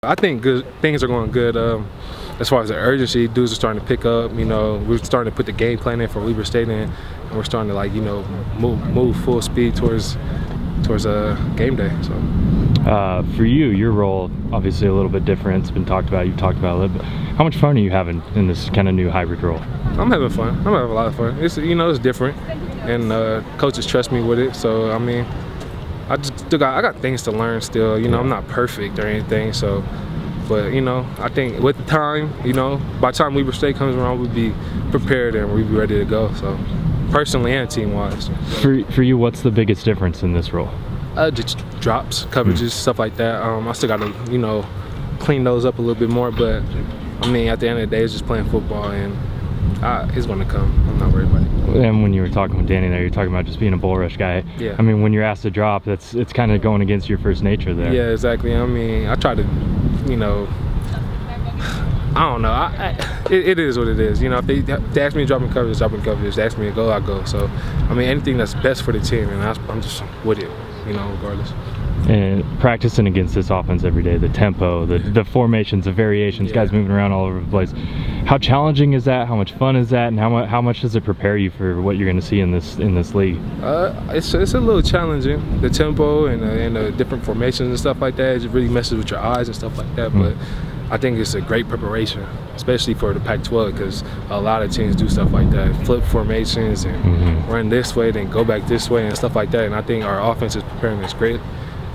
I think things are going good. As far as the urgency, dudes are starting to pick up. You know, we're starting to put the game plan in for Weber State in, and we're starting to, like, you know, move full speed towards game day. So. For you, your role obviously a little bit different. It's been talked about. You've talked about a little bit. How much fun are you having in this kind of new hybrid role? I'm having fun. I'm having a lot of fun. It's, you know, it's different, and coaches trust me with it. So I mean, I got things to learn still. You know, I'm not perfect or anything. So, but you know, I think with the time, you know, by the time Weber State comes around, we'll be prepared and we'll be ready to go. So, personally and team-wise. For you, what's the biggest difference in this role? Just drops, coverages, stuff like that. I still got to, you know, clean those up a little bit more. But I mean, at the end of the day, it's just playing football, and it's going to come. I'm not worried about it. And when you were talking with Danny there, you're talking about just being a bull rush guy. Yeah. I mean, when you're asked to drop, it's kind of going against your first nature there. Yeah, exactly. I mean, I try to, you know, I don't know. It is what it is. You know, if they ask me to drop in coverage, drop in coverage. If they ask me to go, I go. So, I mean, anything that's best for the team, and I'm just with it, you know, regardless. And practicing against this offense every day, the tempo, the formations, the variations, guys moving around all over the place. How challenging is that? How much fun is that? And how much does it prepare you for what you're going to see in this league? It's a little challenging. The tempo and the different formations and stuff like that. It just really messes with your eyes and stuff like that. But I think it's a great preparation, especially for the Pac-12, because a lot of teams do stuff like that, flip formations and run this way, then go back this way and stuff like that. And I think our offense is preparing us great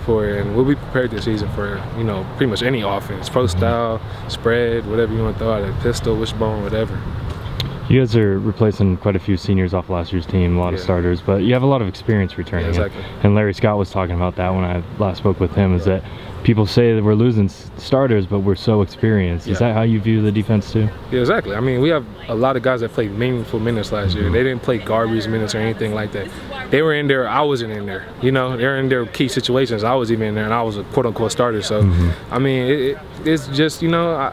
for it, and we'll be prepared this season for, you know, pretty much any offense, pro style, spread, whatever you want to throw out, a pistol, wishbone, whatever. You guys are replacing quite a few seniors off last year's team, a lot of starters, but you have a lot of experience returning. Exactly. And Larry Scott was talking about that when I last spoke with him, is that people say that we're losing starters, but we're so experienced. Is that how you view the defense too? Yeah, exactly. I mean, we have a lot of guys that played meaningful minutes last year. They didn't play garbage minutes or anything like that. They were in there, I wasn't in there. You know, they're in their key situations. I was even in there, and I was a quote-unquote starter. So, I mean, it's just, you know,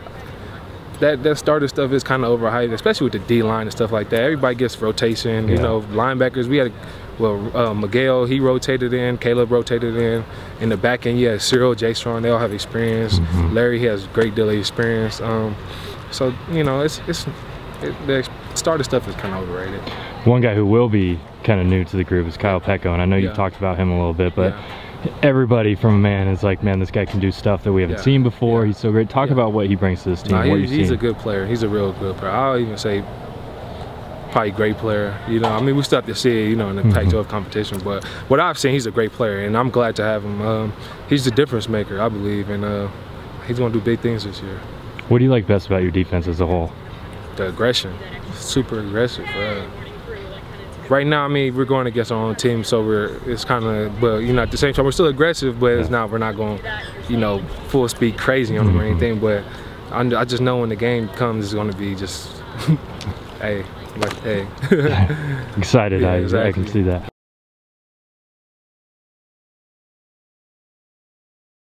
that starter stuff is kind of overhyped, especially with the D-line and stuff like that. Everybody gets rotation. You know, linebackers, we had Miguel, he rotated in, Caleb rotated in. In the back end, you had Cyril, J-Strong, they all have experience. Larry, he has a great deal of experience. So, you know, the starter stuff is kind of overrated. One guy who will be kind of new to the group is Kyle Pecco, and I know you've talked about him a little bit, but everybody from man is like, man, this guy can do stuff that we haven't seen before. He's so great. Talk about what he brings to this team. He's a good player. He's a real good player. I'll even say probably great player. You know, I mean, we still have to see it, you know, in the Pac-12 competition, but what I've seen, he's a great player, and I'm glad to have him. He's the difference maker, I believe, and he's going to do big things this year. What do you like best about your defense as a whole? The aggression. Super aggressive. Right now, I mean, we're going against our own team, so it's kind of, but you know, at the same time, we're still aggressive, but it's not, we're not going, you know, full speed crazy on them or anything. But I just know when the game comes, it's going to be just, hey, like, hey. Excited, exactly. I can see that.